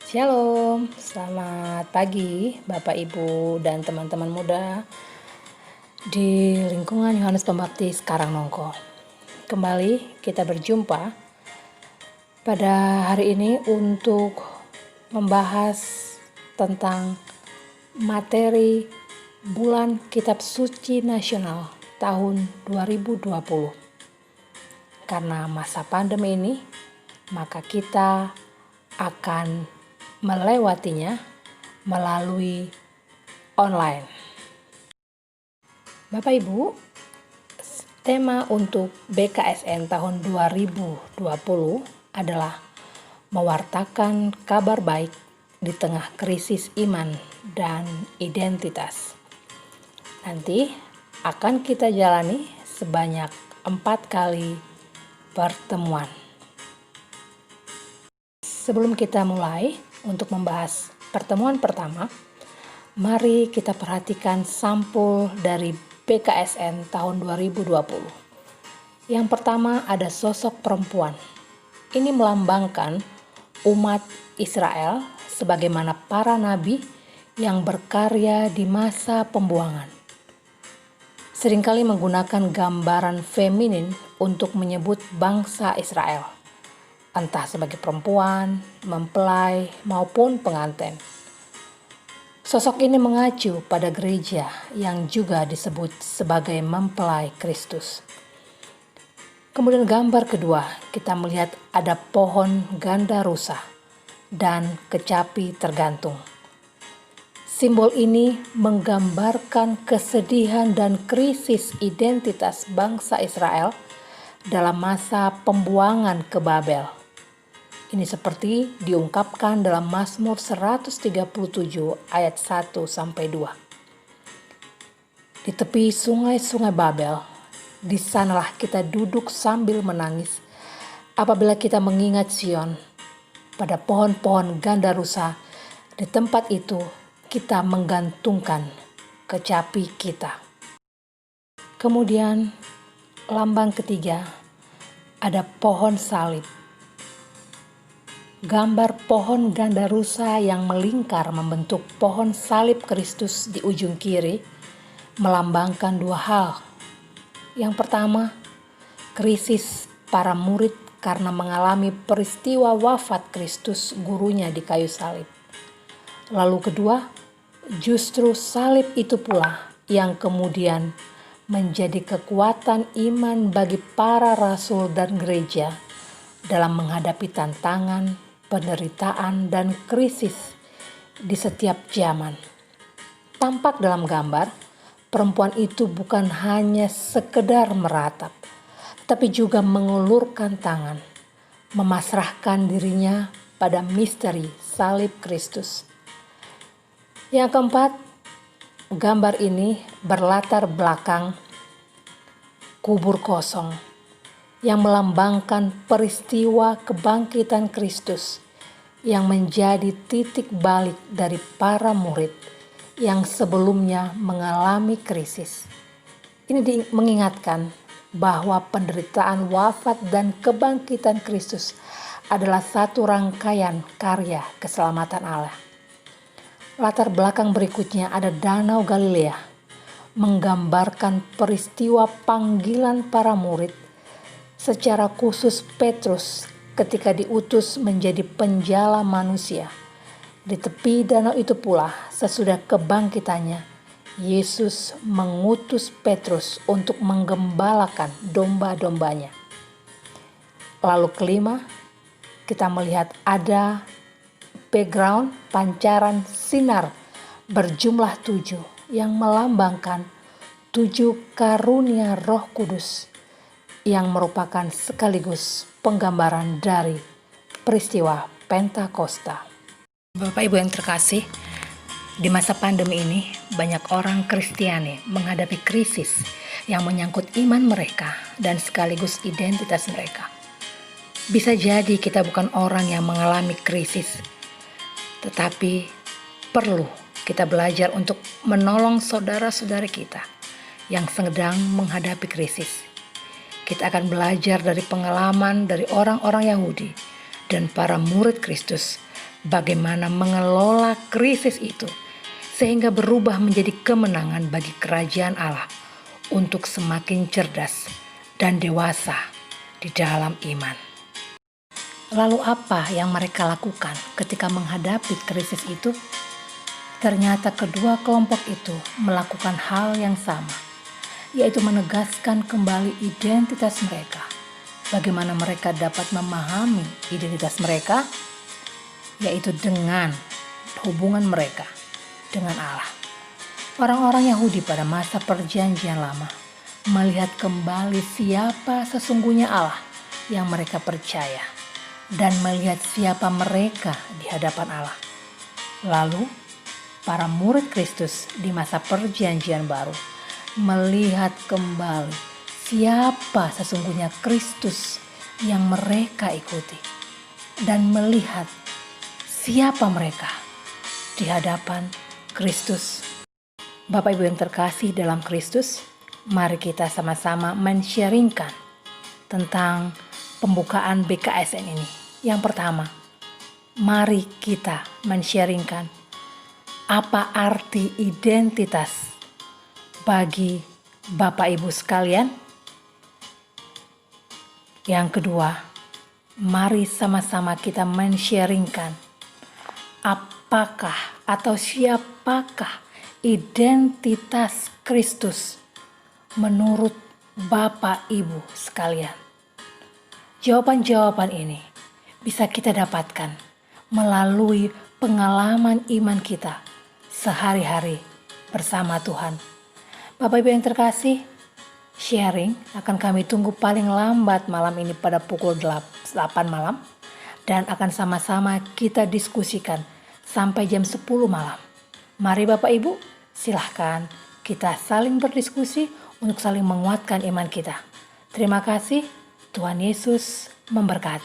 Shalom, selamat pagi Bapak Ibu dan teman-teman muda di lingkungan Yohanes Pembaptis Karangnongko. Kembali kita berjumpa pada hari ini untuk membahas tentang materi Bulan Kitab Suci Nasional tahun 2020. Karena masa pandemi ini, maka kita akan melewatinya melalui online. Bapak Ibu, tema untuk BKSN tahun 2020 adalah mewartakan kabar baik di tengah krisis iman dan identitas. Nanti akan kita jalani sebanyak 4 kali pertemuan. Sebelum kita mulai untuk membahas pertemuan pertama, mari kita perhatikan sampul dari BKSN tahun 2020. Yang pertama ada sosok perempuan. Ini melambangkan umat Israel sebagaimana para nabi yang berkarya di masa pembuangan. Seringkali menggunakan gambaran feminin untuk menyebut bangsa Israel, entah sebagai perempuan, mempelai, maupun pengantin. Sosok ini mengacu pada gereja yang juga disebut sebagai mempelai Kristus. Kemudian gambar kedua, kita melihat ada pohon ganda rusa dan kecapi tergantung. Simbol ini menggambarkan kesedihan dan krisis identitas bangsa Israel dalam masa pembuangan ke Babel. Ini seperti diungkapkan dalam Mazmur 137 ayat 1-2. Di tepi sungai-sungai Babel, di sanalah kita duduk sambil menangis apabila kita mengingat Sion. Pada pohon-pohon ganda rusa, di tempat itu kita menggantungkan kecapi kita. Kemudian lambang ketiga ada pohon salib. Gambar pohon ganda rusa yang melingkar membentuk pohon salib Kristus di ujung kiri melambangkan dua hal. Yang pertama, krisis para murid karena mengalami peristiwa wafat Kristus gurunya di kayu salib. Lalu kedua, justru salib itu pula yang kemudian menjadi kekuatan iman bagi para rasul dan gereja dalam menghadapi tantangan, penderitaan, dan krisis di setiap zaman. Tampak dalam gambar, perempuan itu bukan hanya sekedar meratap, tapi juga mengulurkan tangan, memasrahkan dirinya pada misteri salib Kristus. Yang keempat, gambar ini berlatar belakang kubur kosong yang melambangkan peristiwa kebangkitan Kristus yang menjadi titik balik dari para murid yang sebelumnya mengalami krisis. Ini mengingatkan bahwa penderitaan wafat dan kebangkitan Kristus adalah satu rangkaian karya keselamatan Allah. Latar belakang berikutnya ada Danau Galilea, menggambarkan peristiwa panggilan para murid, secara khusus Petrus ketika diutus menjadi penjala manusia. Di tepi danau itu pula, sesudah kebangkitannya, Yesus mengutus Petrus untuk menggembalakan domba-dombanya. Lalu kelima, kita melihat ada background pancaran sinar berjumlah 7 yang melambangkan 7 karunia Roh Kudus yang merupakan sekaligus penggambaran dari peristiwa Pentakosta. Bapak Ibu yang terkasih, di masa pandemi ini banyak orang Kristiani menghadapi krisis yang menyangkut iman mereka dan sekaligus identitas mereka. Bisa jadi kita bukan orang yang mengalami krisis, tetapi perlu kita belajar untuk menolong saudara-saudara kita yang sedang menghadapi krisis. Kita akan belajar dari pengalaman dari orang-orang Yahudi dan para murid Kristus bagaimana mengelola krisis itu sehingga berubah menjadi kemenangan bagi kerajaan Allah untuk semakin cerdas dan dewasa di dalam iman. Lalu apa yang mereka lakukan ketika menghadapi krisis itu? Ternyata kedua kelompok itu melakukan hal yang sama, yaitu menegaskan kembali identitas mereka. Bagaimana mereka dapat memahami identitas mereka? Yaitu dengan hubungan mereka dengan Allah. Orang-orang Yahudi pada masa Perjanjian Lama melihat kembali siapa sesungguhnya Allah yang mereka percaya dan melihat siapa mereka di hadapan Allah. Lalu para murid Kristus di masa Perjanjian Baru melihat kembali siapa sesungguhnya Kristus yang mereka ikuti dan melihat siapa mereka di hadapan Kristus. Bapak Ibu yang terkasih dalam Kristus, mari kita sama-sama men-sharingkan tentang pembukaan BKSN ini. Yang pertama, mari kita men-sharingkan apa arti identitas bagi Bapak Ibu sekalian. Yang kedua, mari sama-sama kita men-sharingkan apakah atau siapakah identitas Kristus menurut Bapak Ibu sekalian. Jawaban-jawaban ini bisa kita dapatkan melalui pengalaman iman kita sehari-hari bersama Tuhan. Bapak Ibu yang terkasih, sharing akan kami tunggu paling lambat malam ini pada pukul 8 malam dan akan sama-sama kita diskusikan sampai jam 10 malam. Mari Bapak Ibu, silahkan kita saling berdiskusi untuk saling menguatkan iman kita. Terima kasih, Tuhan Yesus memberkati.